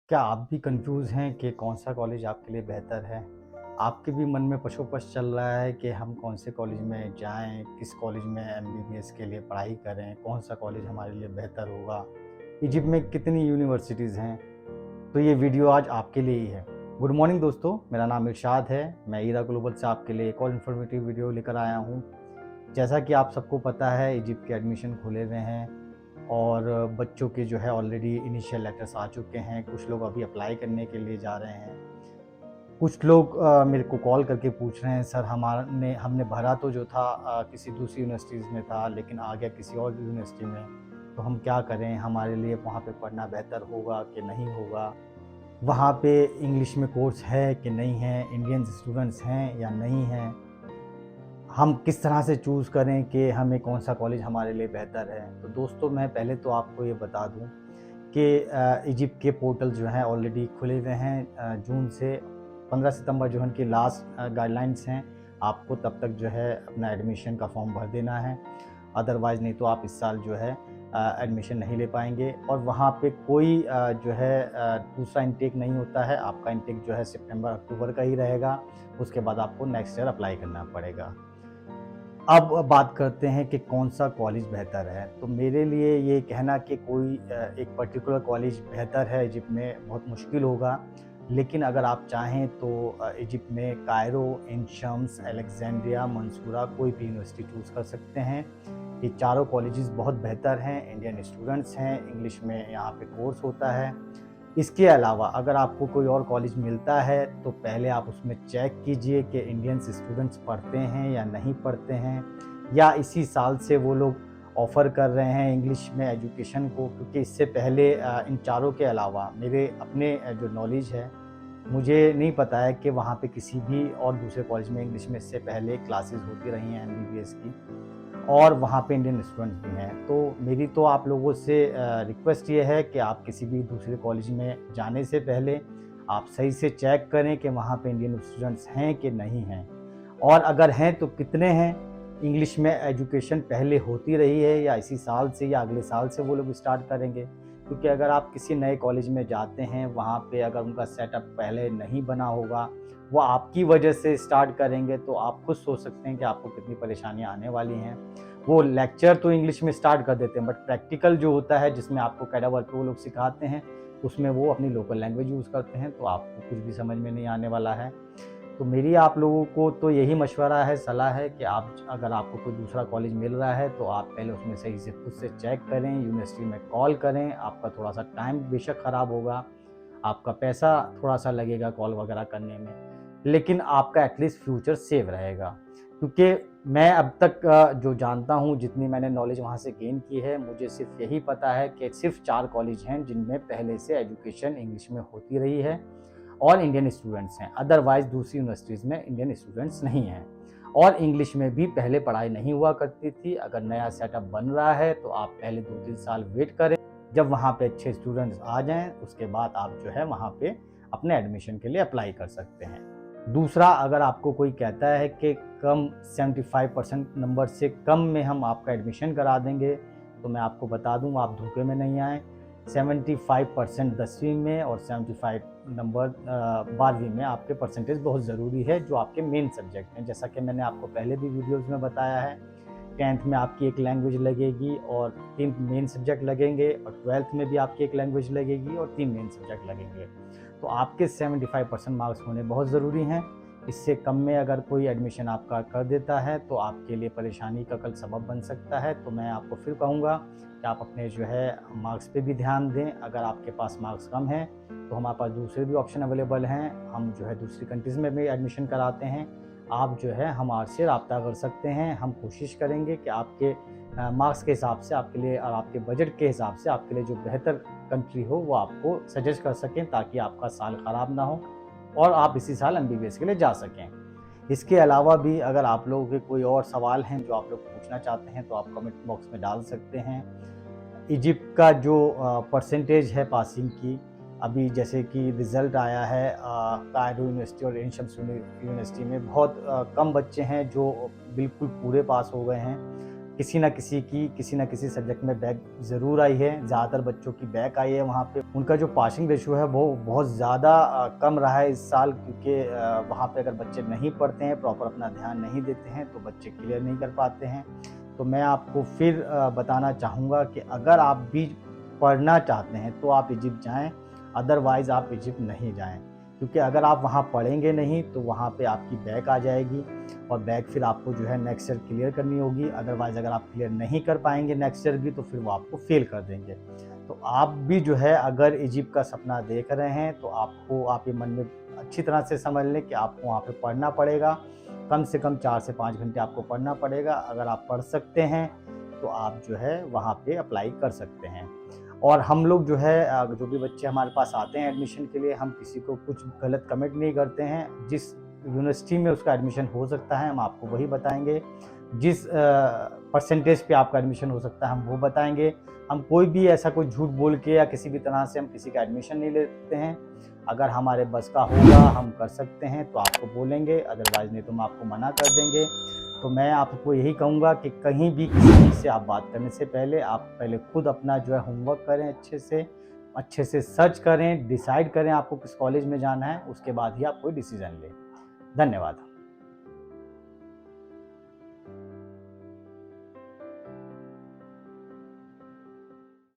क्या आप भी कंफ्यूज हैं कि कौन सा कॉलेज आपके लिए बेहतर है? आपके भी मन में पशोपश चल रहा है कि हम कौन से कॉलेज में जाएँ, किस कॉलेज में एमबीबीएस के लिए पढ़ाई करें, कौन सा कॉलेज हमारे लिए बेहतर होगा? इजिप्ट में कितनी यूनिवर्सिटीज़ हैं? तो ये वीडियो आज आपके लिए ही है। गुड मॉर्निंग दोस्तों, मेरा नाम इरशाद है। मैं ईरा ग्लोबल से आपके लिए एक और इन्फॉर्मेटिव वीडियो लेकर आया हूँ। जैसा कि आप सबको पता है, इजिप्ट के एडमिशन खुले हुए हैं और बच्चों के जो है ऑलरेडी इनिशियल लेटर्स आ चुके हैं। कुछ लोग अभी अप्लाई करने के लिए जा रहे हैं। कुछ लोग मेरे को कॉल करके पूछ रहे हैं, सर हमने हमने भरा तो जो था किसी दूसरी यूनिवर्सिटीज़ में था, लेकिन आ गया किसी और यूनिवर्सिटी में, तो हम क्या करें? हमारे लिए वहाँ पे पढ़ना बेहतर होगा कि नहीं होगा? वहाँ पे इंग्लिश में कोर्स है कि नहीं है? इंडियन स्टूडेंट्स हैं या नहीं हैं? हम किस तरह से चूज़ करें कि हमें कौन-सा कॉलेज हमारे लिए बेहतर है? तो दोस्तों, मैं पहले तो आपको ये बता दूँ कि इजिप्ट के पोर्टल जो हैं ऑलरेडी खुले हुए हैं। जून से 15 सितंबर जो उनकी लास्ट गाइडलाइंस हैं। आपको तब तक जो है अपना एडमिशन का फॉर्म भर देना है। अदरवाइज़ नहीं तो आप इस साल जो है एडमिशन नहीं ले पाएँगे। और वहाँ पे कोई जो है दूसरा इनटेक नहीं होता है। आपका इनटेक जो है सितंबर अक्टूबर का ही रहेगा। उसके बाद आपको नेक्स्ट ईयर अप्लाई करना पड़ेगा। अब बात करते हैं कि कौन-सा कॉलेज बेहतर है। तो मेरे लिए ये कहना कि कोई एक पर्टिकुलर कॉलेज बेहतर है इजिप्ट में बहुत मुश्किल होगा। लेकिन अगर आप चाहें तो इजिप्ट में कायरो, इन शम्स, अलेक्जेंड्रिया, मंसूरा कोई भी यूनिवर्सिटी चूज़ कर सकते हैं। ये चारों कॉलेजेस बहुत बेहतर हैं, इंडियन स्टूडेंट्स हैं, इंग्लिश में यहाँ पे कोर्स होता है। इसके अलावा अगर आपको कोई और कॉलेज मिलता है तो पहले आप उसमें चेक कीजिए कि इंडियंस स्टूडेंट्स पढ़ते हैं या नहीं पढ़ते हैं, या इसी साल से वो लोग ऑफ़र कर रहे हैं इंग्लिश में एजुकेशन को। क्योंकि इससे पहले इन चारों के अलावा मेरे अपने जो नॉलेज है, मुझे नहीं पता है कि वहाँ पे किसी भी और दूसरे कॉलेज में इंग्लिश में इससे पहले क्लासेस होती रही हैं एमबीबीएस की, और वहाँ पे इंडियन स्टूडेंट्स भी हैं। तो मेरी तो आप लोगों से रिक्वेस्ट ये है कि आप किसी भी दूसरे कॉलेज में जाने से पहले आप सही से चेक करें कि वहाँ पे इंडियन स्टूडेंट्स हैं कि नहीं हैं, और अगर हैं तो कितने हैं। इंग्लिश में एजुकेशन पहले होती रही है या इसी साल से या अगले साल से वो लोग स्टार्ट करेंगे? क्योंकि अगर आप किसी नए कॉलेज में जाते हैं, वहाँ पे अगर उनका सेटअप पहले नहीं बना होगा, वो आपकी वजह से स्टार्ट करेंगे, तो आप खुद सोच सकते हैं कि आपको कितनी परेशानियाँ आने वाली हैं। वो लेक्चर तो इंग्लिश में स्टार्ट कर देते हैं, बट प्रैक्टिकल जो होता है जिसमें आपको कैडा वर्क वो लोग सिखाते हैं, उसमें वो अपनी लोकल लैंग्वेज यूज़ करते हैं, तो आपको कुछ भी समझ में नहीं आने वाला है। तो मेरी आप लोगों को तो यही मशवरा है, सलाह है कि आप अगर आपको कोई दूसरा कॉलेज मिल रहा है तो आप पहले उसमें सही से खुद से चेक करें, यूनिवर्सिटी में कॉल करें। आपका थोड़ा-सा टाइम बेशक ख़राब होगा, आपका पैसा थोड़ा-सा लगेगा कॉल वगैरह करने में, लेकिन आपका एटलीस्ट फ्यूचर सेव रहेगा। क्योंकि मैं अब तक जो जानता हूँ, जितनी मैंने नॉलेज वहाँ से गेन की है, मुझे सिर्फ़ यही पता है कि सिर्फ़ 4 कॉलेज हैं जिनमें पहले से एजुकेशन इंग्लिश में होती रही है और इंडियन स्टूडेंट्स हैं। अदरवाइज़ दूसरी यूनिवर्सिटीज़ में इंडियन स्टूडेंट्स नहीं हैं, और इंग्लिश में भी पहले पढ़ाई नहीं हुआ करती थी। अगर नया सेटअप बन रहा है तो आप पहले 2-3 साल वेट करें, जब वहाँ पे अच्छे स्टूडेंट्स आ जाएँ, उसके बाद आप जो है वहाँ पे अपने एडमिशन के लिए अप्लाई कर सकते हैं। दूसरा, अगर आपको कोई कहता है कि कम 75% नंबर से कम में हम आपका एडमिशन करा देंगे, तो मैं आपको बता दूँ, आप धोखे में नहीं आएँ। 75% 10वीं में और 75 नंबर 12वीं में आपके परसेंटेज बहुत ज़रूरी है, जो आपके मेन सब्जेक्ट हैं। जैसा कि मैंने आपको पहले भी वीडियोज़ में बताया है, 10th में आपकी एक लैंग्वेज लगेगी और 3 मेन सब्जेक्ट लगेंगे, और 12th में भी आपकी एक लैंग्वेज लगेगी और 3 मेन सब्जेक्ट लगेंगे। तो आपके 75% मार्क्स होने बहुत ज़रूरी हैं। इससे कम में अगर कोई एडमिशन आपका कर देता है तो आपके लिए परेशानी का कल सबब बन सकता है। तो मैं आपको फिर कहूँगा कि आप अपने जो है मार्क्स पे भी ध्यान दें। अगर आपके पास मार्क्स कम हैं तो हमारे पास दूसरे भी ऑप्शन अवेलेबल हैं। हम जो है दूसरी कंट्रीज़ में भी एडमिशन कराते हैं। आप जो है हमारे से राब्ता कर सकते हैं। हम कोशिश करेंगे कि आपके मार्क्स के हिसाब से आपके लिए और आपके बजट के हिसाब से आपके लिए जो बेहतर कंट्री हो वो आपको सजेस्ट कर सकें, ताकि आपका साल ख़राब ना हो और आप इसी साल एमबीबीएस के लिए जा सकें। इसके अलावा भी अगर आप लोगों के कोई और सवाल हैं जो आप लोग पूछना चाहते हैं तो आप कमेंट बॉक्स में डाल सकते हैं। इजिप्ट का जो परसेंटेज है पासिंग की, अभी जैसे कि रिज़ल्ट आया है कायरो यूनिवर्सिटी और इन शम्स यूनिवर्सिटी में बहुत कम बच्चे हैं जो बिल्कुल पूरे पास हो गए हैं। किसी न किसी सब्जेक्ट में बैक ज़रूर आई है। ज़्यादातर बच्चों की बैक आई है वहाँ पे। उनका जो पासिंग रेशियो है वो बहुत ज़्यादा कम रहा है इस साल, क्योंकि वहाँ पे अगर बच्चे नहीं पढ़ते हैं, प्रॉपर अपना ध्यान नहीं देते हैं, तो बच्चे क्लियर नहीं कर पाते हैं। तो मैं आपको फिर बताना चाहूँगा कि अगर आप भी पढ़ना चाहते हैं तो आप इजिप्ट जाएँ, अदरवाइज़ आप इजिप्ट नहीं जाएँ। क्योंकि अगर आप वहाँ पढ़ेंगे नहीं तो वहाँ पे आपकी बैक आ जाएगी, और बैक फिर आपको जो है नेक्स्ट ईयर क्लियर करनी होगी। अदरवाइज़ अगर आप क्लियर नहीं कर पाएँगे नेक्स्ट ईयर भी, तो फिर वो आपको फ़ेल कर देंगे। तो आप भी जो है अगर इजिप्ट का सपना देख रहे हैं तो आप ये मन में अच्छी तरह से समझ लें कि आपको वहाँ पे पढ़ना पड़ेगा। कम से कम 4 से 5 घंटे आपको पढ़ना पड़ेगा। अगर आप पढ़ सकते हैं तो आप जो है वहाँ पे अप्लाई कर सकते हैं। और हम लोग जो है जो भी बच्चे हमारे पास आते हैं एडमिशन के लिए, हम किसी को कुछ गलत कमेंट नहीं करते हैं। जिस यूनिवर्सिटी में उसका एडमिशन हो सकता है हम आपको वही बताएँगे। जिस परसेंटेज पे आपका एडमिशन हो सकता है हम वो बताएँगे। हम कोई भी ऐसा कोई झूठ बोल के या किसी भी तरह से हम किसी का एडमिशन नहीं लेते हैं। अगर हमारे बस का होगा, हम कर सकते हैं तो आपको बोलेंगे, अदरवाइज़ नहीं तो हम आपको मना कर देंगे। तो मैं आपको यही कहूँगा कि कहीं भी किसी चीज़ से आप बात करने से पहले आप पहले खुद अपना जो है होमवर्क करें अच्छे से सर्च करें, डिसाइड करें आपको किस कॉलेज में जाना है, उसके बाद ही आप कोई डिसीज़न लें। धन्यवाद।